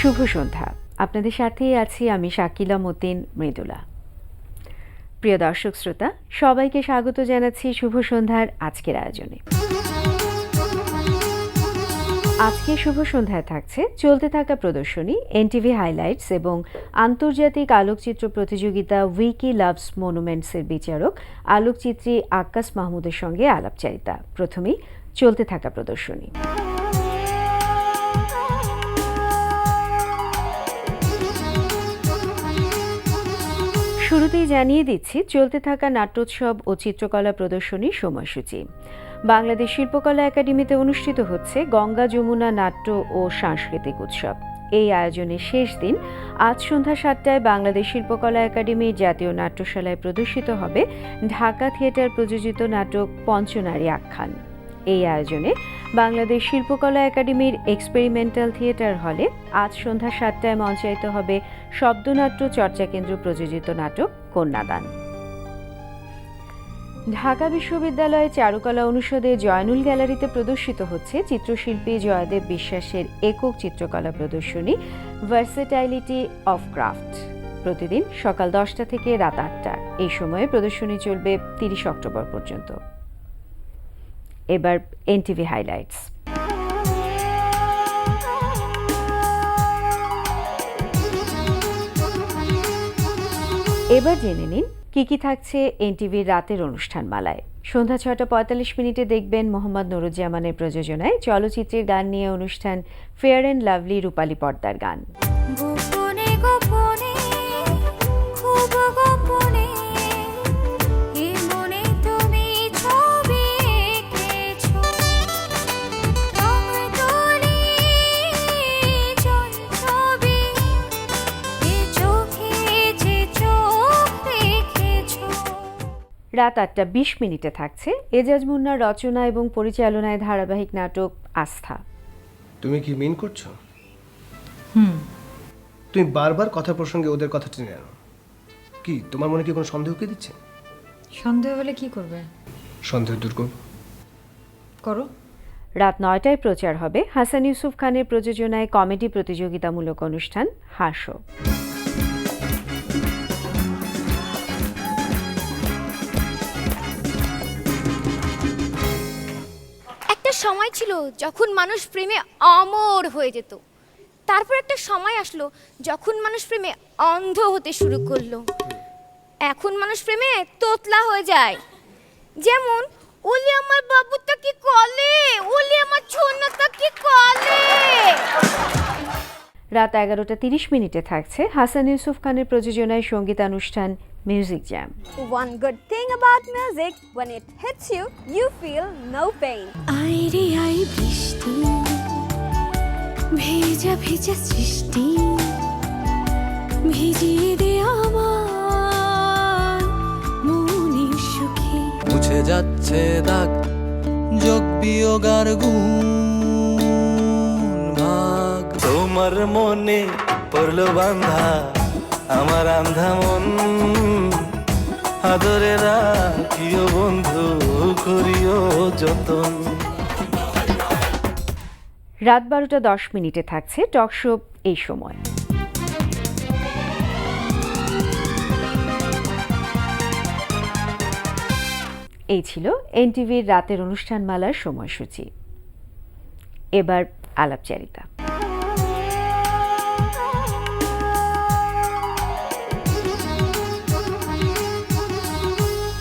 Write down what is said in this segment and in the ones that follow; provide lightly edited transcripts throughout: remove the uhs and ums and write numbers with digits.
শুভ সন্ধ্যা। আপনাদের সাথেই আছি আমি শাকিলা মতিন মৃদুলা। প্রিয় দর্শক শ্রোতা, সবাইকে স্বাগত জানাচ্ছি শুভ সন্ধ্যার আজকের আয়োজনে। আজকে শুভ সন্ধ্যায় থাকছে চলতে থাকা প্রদর্শনী, এনটিভি হাইলাইটস এবং আন্তর্জাতিক আলোকচিত্র প্রতিযোগিতা উইকি লাভস মনুমেন্টসের বিচারক আলোকচিত্রী আক্কাস মাহমুদের সঙ্গে আলাপচারিতা। প্রথমেই চলতে থাকা প্রদর্শনী। শুরুতেই জানিয়ে দিচ্ছি চলতে থাকা নাট্যোৎসব ও চিত্রকলা প্রদর্শনীর সময়সূচি। বাংলাদেশ শিল্পকলা একাডেমিতে অনুষ্ঠিত হচ্ছে গঙ্গা যমুনা নাট্য ও সাংস্কৃতিক উৎসব। এই আয়োজনের শেষ দিন আজ সন্ধ্যা 7টায় বাংলাদেশ শিল্পকলা একাডেমির জাতীয় নাট্যশালায় প্রদর্শিত হবে ঢাকা থিয়েটার প্রযোজিত নাটক পঞ্চনারী আখ্যান। এই আয়োজনে বাংলাদেশ শিল্পকলা একাডেমির এক্সপেরিমেন্টাল থিয়েটার হলে আজ সন্ধ্যা 7টায় মঞ্চায়িত হবে শব্দনাট্য চর্চা কেন্দ্র প্রযোজিত নাটক কন্যাদান। ঢাকা বিশ্ববিদ্যালয়ে চারুকলা অনুষদে জয়নুল গ্যালারিতে প্রদর্শিত হচ্ছে চিত্রশিল্পী জয়দেব বিশ্বাসের একক চিত্রকলা প্রদর্শনী ভার্সেটাইলিটি অফ ক্রাফট। প্রতিদিন সকাল 10টা থেকে রাত 8টা এই সময়ে প্রদর্শনী চলবে 30 অক্টোবর পর্যন্ত। এবার এনটিভি হাইলাইটস। এবার জেনে নিন কি থাকছে এনটিভির রাতের অনুষ্ঠান মালায়। সন্ধ্যা 6:45 দেখবেন মোহাম্মদ নুরুজ্জামানের প্রযোজনায় চলচ্চিত্রের গান নিয়ে অনুষ্ঠান ফেয়ার অ্যান্ড লাভলি রূপালী পর্দার গান। রাত 8:20 থাকছে এজাজ মুন্নার রচনা এবং পরিচালনায় ধারাবাহিক নাটক আস্থা। তুমি কি মিন করছো? তুমি বারবার কথা প্রসঙ্গে ওদের কথা টেনে আনো। কি তোমার মনে কি কোনো সন্দেহ কি দিচ্ছে? সন্দেহ হলে কি করবে? সন্দেহ দূর করো। রাত 9টায় প্রচার হবে হাসান ইউসুফ খানের প্রযোজনায় কমেডি প্রতিযোগিতামূলক অনুষ্ঠান হাস্য। সময় ছিল যখন মানুষ প্রেমে অমর হয়ে যেত। তারপর একটা সময় আসলো যখন মানুষ প্রেমে অন্ধ হতে শুরু করলো। এখন মানুষ প্রেমে তোতলা হয়ে যায়। যেমন ওলি আমার বাবুটা কি কলে, ওলি আমার ছোনাটা কি কলে। রাত 11:30 থাকছে হাসান ইউসুফ খানের প্রযোজনায় সঙ্গীতানুষ্ঠান music jam. One good thing about music, when it hits you, you feel no pain. I রে আই বৃষ্টি, ভেজা ভেজা সৃষ্টি, ভিজিয়ে দে আমার মনের সুখে। মুছে যাচ্ছে দাগ যোগ বিয়োগার গুণ ভাগ। তোমার মনে পড়লো বান্ধা আমার আন্ধা মন, আদরে রাখিও বন্ধু করিও যতন। রাত 12:10 থাকছে টক শো এই সময়। এই ছিল এনটিভির রাতের অনুষ্ঠানমালার সময়সূচি। এবার আলাপচারিতা।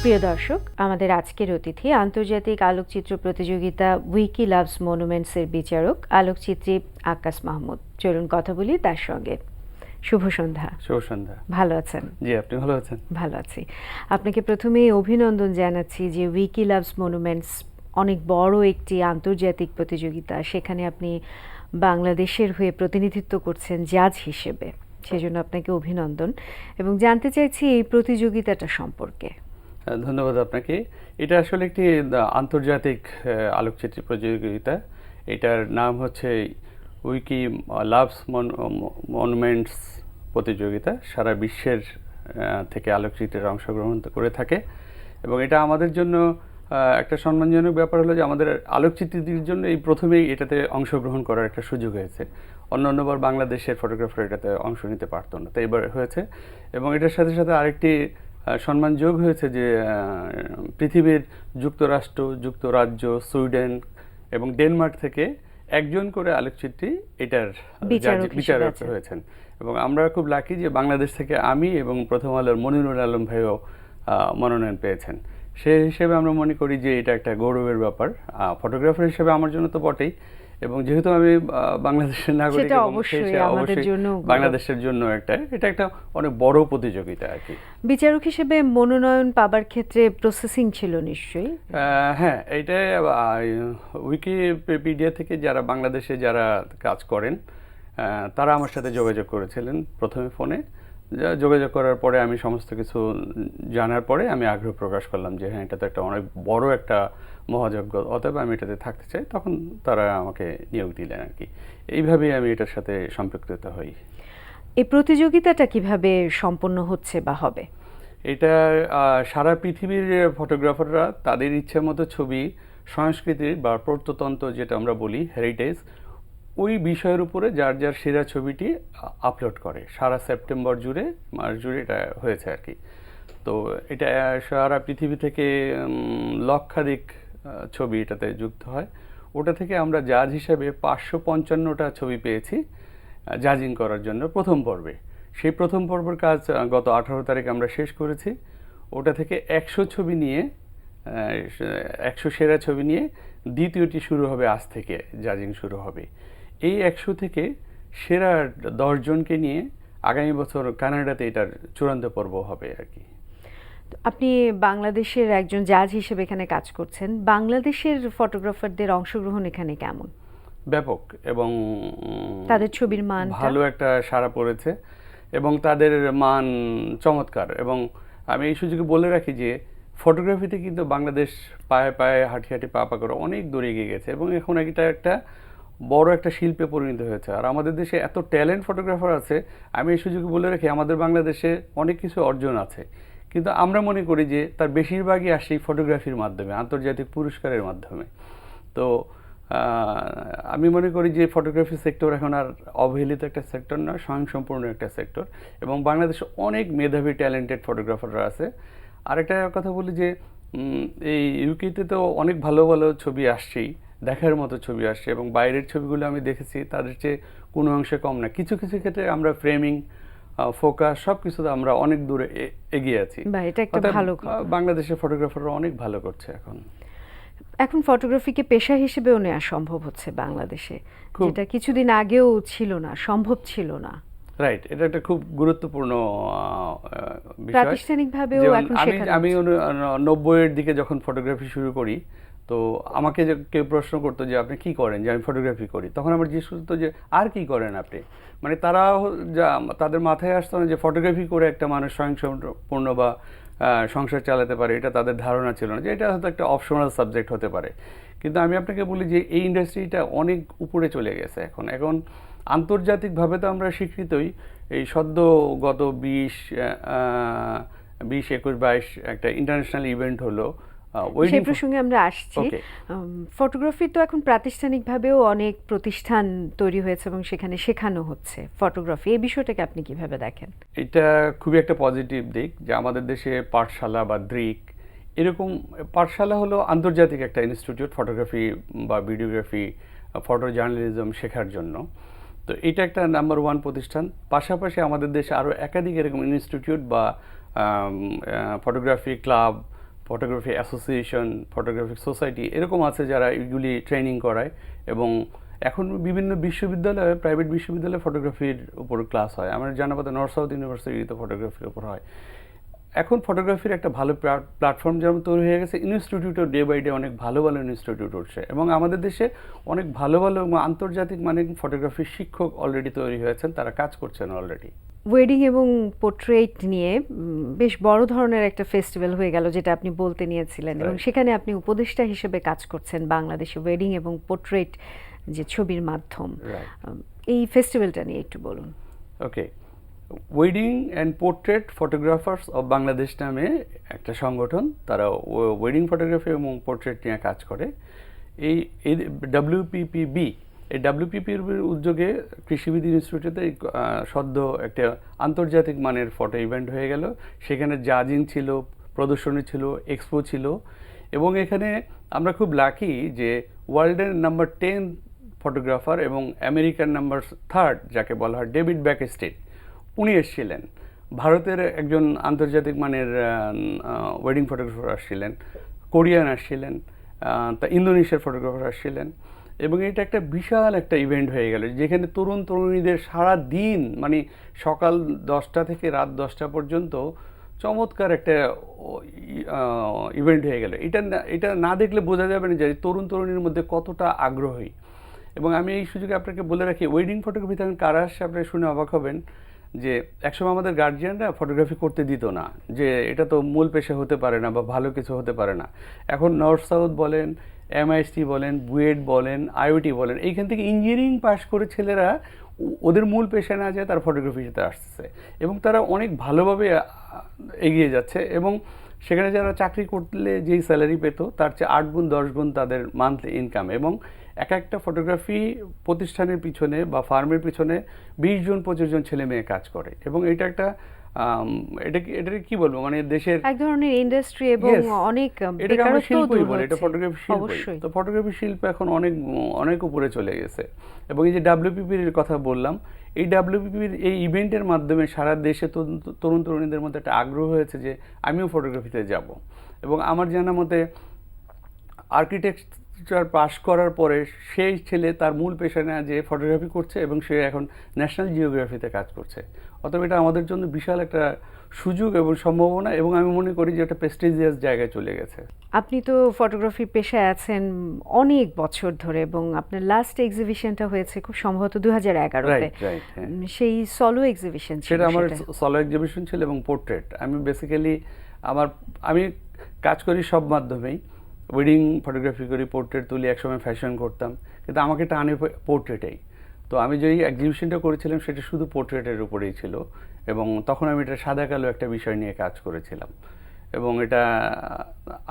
প্রিয় দর্শক, আমাদের আজকের অতিথি আন্তর্জাতিক আলোকচিত্র প্রতিযোগিতা উইকি লাভস মনুমেন্টসের বিচারক আলোকচিত্রী আক্কাস মাহমুদ। চলুন কথা বলি তার সঙ্গে। শুভ সন্ধ্যা। শুভ সন্ধ্যা। ভালো আছেন? জি, আপনি ভালো আছেন? ভালো আছি। আপনাকে প্রথমেই অভিনন্দন জানাচ্ছি যে উইকি লাভস মনুমেন্টস অনেক বড় একটি আন্তর্জাতিক প্রতিযোগিতা, সেখানে আপনি বাংলাদেশের হয়ে প্রতিনিধিত্ব করছেন জাজ হিসেবে, সেজন্য আপনাকে অভিনন্দন এবং জানতে চাইছি এই প্রতিযোগিতাটা সম্পর্কে। ধন্যবাদ আপনাকে। এটা আসলে একটি আন্তর্জাতিক আলোকচিত্র প্রতিযোগিতা। এটার নাম হচ্ছে উইকি লাভস মনুমেন্টস প্রতিযোগিতা। সারা বিশ্বের থেকে আলোকচিত্রের অংশগ্রহণ করে থাকে এবং এটা আমাদের জন্য একটা সম্মানজনক ব্যাপার হলো যে আমাদের আলোকচিত্রীদের জন্য এই প্রথমেই এটাতে অংশগ্রহণ করার একটা সুযোগ হয়েছে। অন্যান্যবার বাংলাদেশের ফটোগ্রাফার এটাতে অংশ নিতে পারতো না, তো এবার হয়েছে। এবং এটার সাথে সাথে আরেকটি সম্মান যোগ হয়েছে যে পৃথিবীর যুক্তরাষ্ট্র, যুক্তরাজ্য, সুইডেন এবং ডেনমার্ক থেকে একজন করে আলোকচিত্রী এটার বিচারক হিসেবে বিচারক আছেন। হয়েছেন। এবং আমরা খুব লাকি যে বাংলাদেশ থেকে আমি এবং প্রথম আলোর মনিরুল আলম ভাইও মনোনয়ন পেয়েছেন। সেই হিসেবে আমরা মনে করি যে এটা একটা গৌরবের ব্যাপার ফটোগ্রাফার হিসেবে আমার জন্য তো বটেই, এবং যেহেতু আমি বাংলাদেশের নাগরিক সেটা এবং অবশ্যই সেই আমাদের অবশ্যই জন্যও গৌরব। বাংলাদেশের জন্য এটা একটা অনেক বড় প্রতিযোগিতা আর কি। বিচারক হিসেবে মনোনয়ন পাবার ক্ষেত্রে প্রসেসিং ছিল নিশ্চয়ই। হ্যাঁ, এইটা উইকিপিডিয়া থেকে যারা বাংলাদেশে যারা কাজ করেন তারা আমার সাথে যোগাযোগ করেছিলেন প্রথমে ফোনে। যোগাযোগ করার পরে আমি সমস্ত কিছু জানার পরে আমি আগ্রহ প্রকাশ করলাম যে হ্যাঁ, এটা তো একটা অনেক বড় একটা মহাযজ্ঞ, অতএব আমি এটাতে থাকতে চাই। তখন তারা আমাকে নিয়োগ দিলেন আর কি। এইভাবেই আমি এটার সাথে সম্পৃক্ত হই। এই প্রতিযোগিতাটা কিভাবে সম্পন্ন হচ্ছে বা হবে? এটা সারা পৃথিবীর ফটোগ্রাফাররা তাদের ইচ্ছে মতো ছবি, সংস্কৃতির বা প্রত্নতন্ত্র যেটা আমরা বলি হেরিটেজ, ওই বিষয়ের উপরে যার যার সেরা ছবিটি আপলোড করে। সারা সেপ্টেম্বর জুড়ে, মার্চ জুড়ে এটা হয়েছে আর কি। তো এটা সারা পৃথিবী থেকে লক্ষাধিক ছবি এটাতে যুক্ত হয়। ওটা থেকে আমরা জাজ হিসাবে 555টা ছবি পেয়েছি জাজিং করার জন্য প্রথম পর্বে। সেই প্রথম পর্বের কাজ গত 18 তারিখ আমরা শেষ করেছি। ওটা থেকে 100 ছবি নিয়ে 100 সেরা ছবি নিয়ে দ্বিতীয়টি শুরু হবে, আজ থেকে জাজিং শুরু হবে। এই 100 থেকে সেরা 10 জনকে নিয়ে আগামী বছর কানাডাতে এটার চূড়ান্ত পর্ব হবে আর কি। আপনি বাংলাদেশের একজন জাজ হিসেবে এখানে কাজ করছেন, বাংলাদেশের ফটোগ্রাফারদের অংশগ্রহণ এখানে কেমন? ব্যাপক, এবং তাদের ছবির মান ভালো একটা সাড়া পড়েছে এবং তাদের মান চমৎকার। এবং আমি এই সুযোগে বলে রাখি যে ফটোগ্রাফিতে কিন্তু বাংলাদেশ পায়ে পায়ে হাঁটি হাঁটি পা পা করে অনেক দূরে এগিয়ে গেছে এবং এখন এটা একটা বড় একটা শিল্পে পরিণত হয়েছে। আর আমাদের দেশে এত ট্যালেন্ট ফটোগ্রাফার আছে, আমি এই সুযোগে বলে রাখি আমাদের বাংলাদেশে অনেক কিছু অর্জন আছে, কিন্তু আমরা মনে করি যে তার বেশিরভাগই আসে এই ফটোগ্রাফির মাধ্যমে, আন্তর্জাতিক পুরস্কারের মাধ্যমে। তো আমি মনে করি যে ফটোগ্রাফি সেক্টর এখন আর অবহেলিত একটা সেক্টর না, স্বয়ংসম্পূর্ণ একটা সেক্টর, এবং বাংলাদেশে অনেক মেধাবী ট্যালেন্টেড ফটোগ্রাফাররা আছে। আরেকটা কথা বলি যে এই ইউকেতে তো অনেক ভালো ভালো ছবি আসছেই, দেখার মতো ছবি আসছে, এবং বাইরের ছবিগুলো আমি দেখেছি তাদের চেয়ে কোনো অংশে কম না। কিছু কিছু ক্ষেত্রে আমরা ফ্রেমিং, ফোকাস সব কিছুতে আমরা অনেক দূরে এগিয়ে আছি। এটা একটা ভালো কথা। বাংলাদেশের ফটোগ্রাফাররা অনেক ভালো করছে এখন। এখন ফটোগ্রাফিকে পেশা হিসেবেও নেওয়া সম্ভব হচ্ছে বাংলাদেশে, যেটা কিছুদিন আগেও ছিল না, সম্ভব ছিল না। রাইট, এটা একটা খুব গুরুত্বপূর্ণ বিষয়। প্রাতিষ্ঠানিকভাবেও এখন শেখানো আমি হচ্ছে। 90-এর দিকে যখন ফটোগ্রাফি শুরু করি, তো আমাকে যে কেউ প্রশ্ন করতো যে আপনি কি করেন, যে আমি ফটোগ্রাফি করি, তখন আমার জিজ্ঞেস করতো যে আর কি করেন আপনি। মানে তারা তাদের মাথায় আসতো না যে ফটোগ্রাফি করে একটা মানুষ স্বয়ংসম্পূর্ণ বা সংসার চালাতে পারে, এটা তাদের ধারণা ছিল না, যে এটা হয়তো একটা অপশনাল সাবজেক্ট হতে পারে। কিন্তু আমি আপনাকে বলি যে এই ইন্ডাস্ট্রিটা অনেক উপরে চলে গেছে এখন। আন্তর্জাতিকভাবে তো আমরা স্বীকৃতই, এই সদ্য গত 20, 21, 22 একটা ইন্টারন্যাশনাল ইভেন্ট হলো। সেই প্রসঙ্গে আমরা আসছি। ফটোগ্রাফি তো এখন প্রাতিষ্ঠানিকভাবেও অনেক প্রতিষ্ঠান তৈরি হয়েছে এবং সেখানে শেখানো হচ্ছে ফটোগ্রাফি। এই বিষয়টাকে আপনি কিভাবে দেখেন? এটা খুবই একটা পজিটিভ দিক যে আমাদের দেশে পাঠশালা বা দ্রিক, এরকম পাঠশালা হলো আন্তর্জাতিক একটা ইনস্টিটিউট ফটোগ্রাফি বা ভিডিওগ্রাফি, ফটো জার্নালিজম শেখার জন্য। তো এটা একটা নাম্বার 1 প্রতিষ্ঠান। পাশাপাশি আমাদের দেশে আরও একাধিক এরকম ইনস্টিটিউট বা photography club, photography association, photographic society এরকম আছে যারা এগুলি ট্রেনিং করায়। এবং এখন বিভিন্ন বিশ্ববিদ্যালয়ে, প্রাইভেট বিশ্ববিদ্যালয়ে ফটোগ্রাফির উপর ক্লাস হয়। আমার জানা মতো নর্থ সাউথ ইউনিভার্সিটিতে ফটোগ্রাফির উপর হয়। এখন ফটোগ্রাফির একটা ভালো প্ল্যাটফর্ম যেমন তৈরি হয়ে গেছে, ইনস্টিটিউটও ডে বাই ডে অনেক ভালো ভালো ইনস্টিটিউট উঠছে, এবং আমাদের দেশে অনেক ভালো ভালো এবং আন্তর্জাতিক মানের ফটোগ্রাফির শিক্ষক অলরেডি তৈরি হয়েছেন, তারা কাজ করছেন অলরেডি। ওয়েডিং এবং পোর্ট্রেট নিয়ে বেশ বড় ধরনের একটা ফেস্টিভ্যাল হয়ে গেল, যেটা আপনি বলতে নিয়েছিলেন, এবং সেখানে আপনি উপদেষ্টা হিসেবে কাজ করছেন বাংলাদেশে ওয়েডিং এবং পোর্ট্রেট যে ছবির মাধ্যম। এই ফেস্টিভ্যালটা নিয়ে একটু বলুন। Okay, wedding and portrait photographers of Bangladesh নামে একটা সংগঠন, তারা ওয়েডিং ফটোগ্রাফি এবং পোর্ট্রেট নিয়ে কাজ করে। এই WPPB এই ডাব্লিউপিপির উদ্যোগে কৃষিবিদ ইনস্টিটিউটে সদ্য একটা আন্তর্জাতিক মানের ফটো ইভেন্ট হয়ে গেল। সেখানে জাজিং ছিল, প্রদর্শনী ছিল, এক্সপো ছিল, এবং এখানে আমরা খুব লাকি যে ওয়ার্ল্ডের নাম্বার 10 ফটোগ্রাফার এবং আমেরিকান নাম্বার 3 যাকে বলা হয় ডেভিড ব্যাকস্টেড, উনি এসেছিলেন। ভারতের একজন আন্তর্জাতিক মানের ওয়েডিং ফটোগ্রাফার আসছিলেন, কোরিয়ান আসছিলেন, তা ইন্দোনেশিয়ার ফটোগ্রাফার আসছিলেন, এবং এটা একটা বিশাল একটা ইভেন্ট হয়ে গেল যেখানে তরুণ তরুণীদের সারা দিন মানে সকাল 10টা থেকে রাত 10টা পর্যন্ত চমৎকার একটা ইভেন্ট হয়ে গেল। এটা না দেখলে বোঝা যাবে না যে তরুণ তরুণীর মধ্যে কতটা আগ্রহী। এবং আমি এই সুযোগে আপনাকে বলে রাখি, ওয়েডিং ফটোগ্রাফিতে আমি কারা আসছে আপনারা শুনে অবাক হবেন যে একসময় আমাদের গার্জিয়ানরা ফটোগ্রাফি করতে দিত না, যে এটা তো মূল পেশা হতে পারে না বা ভালো কিছু হতে পারে না। এখন নর্থ সাউথ বলেন, এমআইএসটি বলেন, বুয়েট বলেন, আইওটি বলেন, এইখান থেকে ইঞ্জিনিয়ারিং পাশ করে ছেলেরা ওদের মূল পেশা না যায় তার ফটোগ্রাফিতে আসছে, এবং তারা অনেক ভালোভাবে এগিয়ে যাচ্ছে। এবং সেখানে যারা চাকরি করলে যেই স্যালারি পেত তার চেয়ে 8 গুণ 10 গুণ তাদের মান্থলি ইনকাম। এবং একটা ফটোগ্রাফি প্রতিষ্ঠানের পিছনে বা ফার্মের পিছনে 20 জন 25 জন ছেলে মেয়ে কাজ করে, এবং এটা একটা এটাকে কি বলবো, মানে দেশের এক ধরনের ইন্ডাস্ট্রি এবং Yes, অনেক এটাকে আমরা বেকারত্ব শিল্পই দূর বলি, এটা হচ্ছে। ফটোগ্রাফি শিল্প। অবশ্যই। তো ফটোগ্রাফি শিল্প এখন অনেক অনেক উপরে চলে গেছে। এবং এই যে ডাব্লিউপিপির কথা বললাম, এই ডাব্লিউপিপির এই ইভেন্টের মাধ্যমে সারা দেশে তরুণ তরুণীদের মধ্যে একটা আগ্রহ হয়েছে যে আমিও ফটোগ্রাফিতে যাব। এবং আমার জানা মতে আর্কিটেকচার পাশ করার পরে সেই ছেলে তার মূল পেশা না যে ফটোগ্রাফি করছে, এবং সে এখন ন্যাশনাল জিওগ্রাফিতে কাজ করছে। অতএব এটা আমাদের জন্য বিশাল একটা সুযোগ এবং সম্ভাবনা, এবং আমি মনে করি যে একটা প্রেস্টিজিয়াস জায়গায় চলে গেছে। আপনি তো ফটোগ্রাফির পেশায় আছেন অনেক বছর ধরে, এবং আপনার লাস্ট এক্সিবিশনটা হয়েছে খুব সম্ভবত 2011-তে। রাইট, হ্যাঁ। সেই সলো এক্সিবিশন ছিল সেটা আমার সেটা। সলো এক্সিবিশন ছিল এবং পোর্ট্রেট। আমি বেসিক্যালি আমি কাজ করি সব মাধ্যমেই, ওয়েডিং ফটোগ্রাফি করি, পোর্ট্রেট তুলি, একসময় ফ্যাশন করতাম, কিন্তু আমাকে টানে পোর্ট্রেটেই। তো আমি যেই এক্সিবিশনটা করেছিলাম সেটা শুধু পোর্ট্রেটের উপরেই ছিল, এবং তখন আমি এটা সাদা কালো একটা বিষয় নিয়ে কাজ করেছিলাম। এবং এটা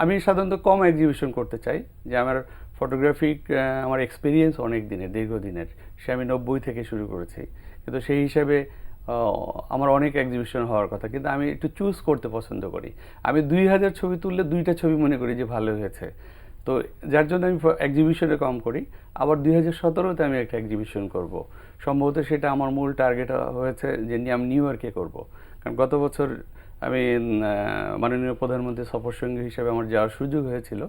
আমি সাধারণত কম এক্সিবিশন করতে চাই, যে আমার ফটোগ্রাফিক আমার এক্সপিরিয়েন্স অনেক দিনের, দীর্ঘদিনের, সে আমি 90 থেকে শুরু করেছি, কিন্তু সেই হিসাবে আমার অনেক এক্সিবিশন হওয়ার কথা, কিন্তু আমি একটু চুজ করতে পছন্দ করি। আমি 2000 ছবি তুললে 2টা ছবি মনে করি যে ভালো হয়েছে, তো যার জন্য আমি এক্সিবিশনে কম করি। আবার 2017-তে আমি একটা এক্সিবিশন করব, সম্ভবত সেটা আমার মূল টার্গেট হয়েছে যে আমি নিউ ইয়র্কে করব। কারণ গত বছর আমি মাননীয় প্রধানমন্ত্রী সফর সঙ্গী হিসেবে আমার যাওয়ার সুযোগ হয়েছিল,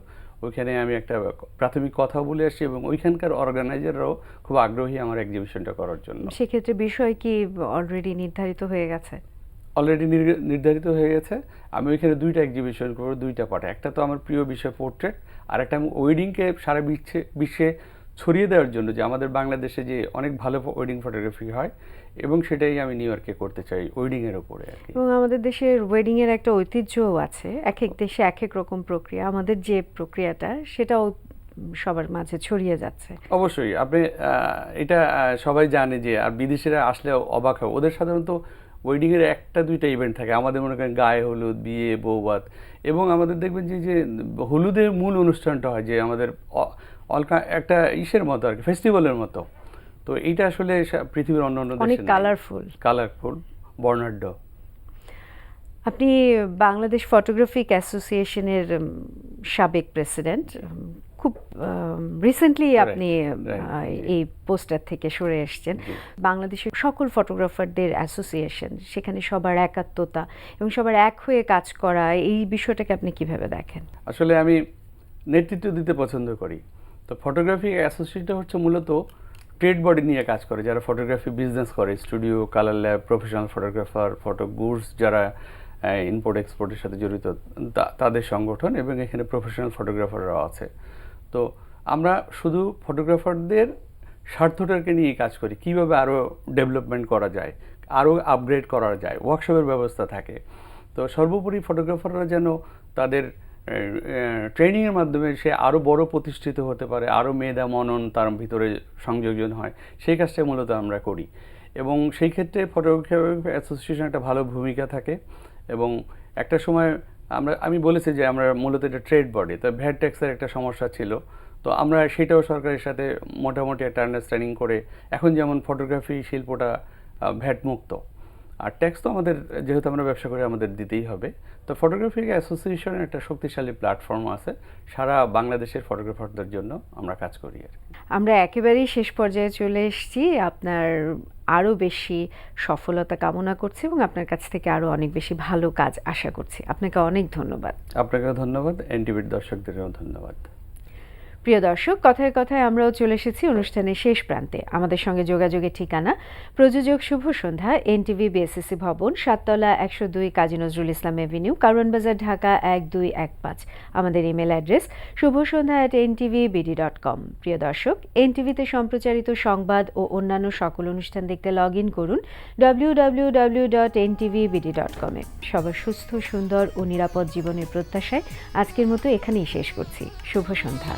ওইখানে আমি একটা প্রাথমিক কথা বলে আসছি, এবং ওইখানকার অর্গানাইজাররাও খুব আগ্রহী আমার এক্সিবিশনটা করার জন্য। সেক্ষেত্রে বিষয় কি অলরেডি নির্ধারিত হয়ে গেছে? অলরেডি নির্ধারিত হয়ে গেছে। আমি ওইখানে 2টা এক্সিবিশন করবো, 2টা পার্টে। একটা তো আমার প্রিয় বিষয় পোর্ট্রেট, আর একটা আমি ওয়েডিংকে সারা বিশ্বে ছড়িয়ে দেওয়ার জন্য, যে আমাদের বাংলাদেশে যে অনেক ভালো ওয়েডিং ফটোগ্রাফি হয়, এবং সেটাই আমি নিউ ইয়র্কে করতে চাই ওয়েডিংয়ের ওপরে আর কি। এবং আমাদের দেশের ওয়েডিং এর একটা ঐতিহ্যও আছে, এক এক দেশে এক এক রকম প্রক্রিয়া। আমাদের যে প্রক্রিয়াটা সেটাও সবার মাঝে ছড়িয়ে যাচ্ছে। অবশ্যই আপনি এটা সবাই জানে যে, আর বিদেশিরা আসলে অবাক হয়, ওদের সাধারণত ওয়েডিংয়ের 1-2টা ইভেন্ট থাকে। আমাদের মনে করেন গায়ে হলুদ, বিয়ে, বৌভাত, এবং আমাদের দেখবেন যে হলুদের মূল অনুষ্ঠানটা হয় যে আমাদের একটা ইসের মতো আর কি, ফেস্টিভ্যালের মতো। তো এইটা আসলে পৃথিবীর অন্য অনেক দেশে কালারফুল, বর্ণাঢ্য। আপনি বাংলাদেশ ফটোগ্রাফিক অ্যাসোসিয়েশনের সাবেক প্রেসিডেন্ট। খুব রিসেন্টলি আপনি এই পোস্টার থেকে সরে এসেছেন। বাংলাদেশের সকল ফটোগ্রাফারদের অ্যাসোসিয়েশন, সেখানে সবার একাত্মতা এবং সবার এক হয়ে কাজ করা, এই বিষয়টাকে আপনি কিভাবে দেখেন? আসলে আমি নেতৃত্ব দিতে পছন্দ করি। তো ফটোগ্রাফি অ্যাসোসিয়েশনটা হচ্ছে মূলত ট্রেড বডি নিয়ে কাজ করে, যারা ফটোগ্রাফি বিজনেস করে, studio, colour lab, professional photographer, photo goods যারা ইম্পোর্ট এক্সপোর্টের সাথে জড়িত তাদের সংগঠন, এবং এখানে প্রফেশনাল ফটোগ্রাফাররাও আছে। তো আমরা শুধু ফটোগ্রাফারদের স্বার্থটাকে নিয়ে কাজ করি, কীভাবে আরও ডেভেলপমেন্ট করা যায়, আরও আপগ্রেড করা যায়, ওয়ার্কশপের ব্যবস্থা থাকে। তো সর্বোপরি ফটোগ্রাফাররা যেন তাদের ট্রেনিংয়ের মাধ্যমে সে আরও বড় প্রতিষ্ঠিত হতে পারে, আরও মেধা মনন তার ভিতরে সংযোজন হয়, সেই কাজটা মূলত আমরা করি। এবং সেই ক্ষেত্রে ফটোগ্রাফি অ্যাসোসিয়েশন একটা ভালো ভূমিকা থাকে। এবং একটা সময় আমি বলেছি যে আমরা মূলত এটা ট্রেড বডি, তো ভ্যাট ট্যাক্সের একটা সমস্যা ছিল। তো আমরা সেটাও সরকারের সাথে মোটামুটি একটা আন্ডারস্ট্যান্ডিং করে, এখন যেমন ফটোগ্রাফি শিল্পটা ভ্যাট মুক্ত, আর ট্যাক্স তো আমাদের যেহেতু আমরা ব্যবসা করে আমাদের দিতেই হবে। তো ফটোগ্রাফি অ্যাসোসিয়েশনের একটা শক্তিশালী প্ল্যাটফর্ম আছে, সারা বাংলাদেশের ফটোগ্রাফারদের জন্য আমরা কাজ করি আর কি। আমরা একেবারেই শেষ পর্যায়ে চলে এসেছি। আপনার আরও বেশি সফলতা কামনা করছি এবং আপনার কাছ থেকে আরও অনেক বেশি ভালো কাজ আশা করছি। আপনাকে অনেক ধন্যবাদ। আপনাকেও ধন্যবাদ, এনটিভির দর্শকদেরও ধন্যবাদ। প্রিয় দর্শক, কথায় কথায় আমরাও চলে এসেছি অনুষ্ঠানের শেষ প্রান্তে। আমাদের সঙ্গে যোগাযোগের ঠিকানা প্রযোজক শুভ সন্ধ্যা, এনটিভি বিএসসিসি ভবন, 7তলা 102 কাজী নজরুল ইসলাম এভিনিউ, কারওয়ানবাজার, ঢাকা 1215। আমাদের ইমেল অ্যাড্রেস shubhosondha@ntvbd.com। প্রিয় দর্শক, এনটিভিতে সম্প্রচারিত সংবাদ ও অন্যান্য সকল অনুষ্ঠান দেখতে লগ ইন করুন www.ntvbd.com এ। সবার সুস্থ, সুন্দর ও নিরাপদ জীবনের প্রত্যাশায় আজকের মতো এখানেই শেষ করছি। শুভ সন্ধ্যা।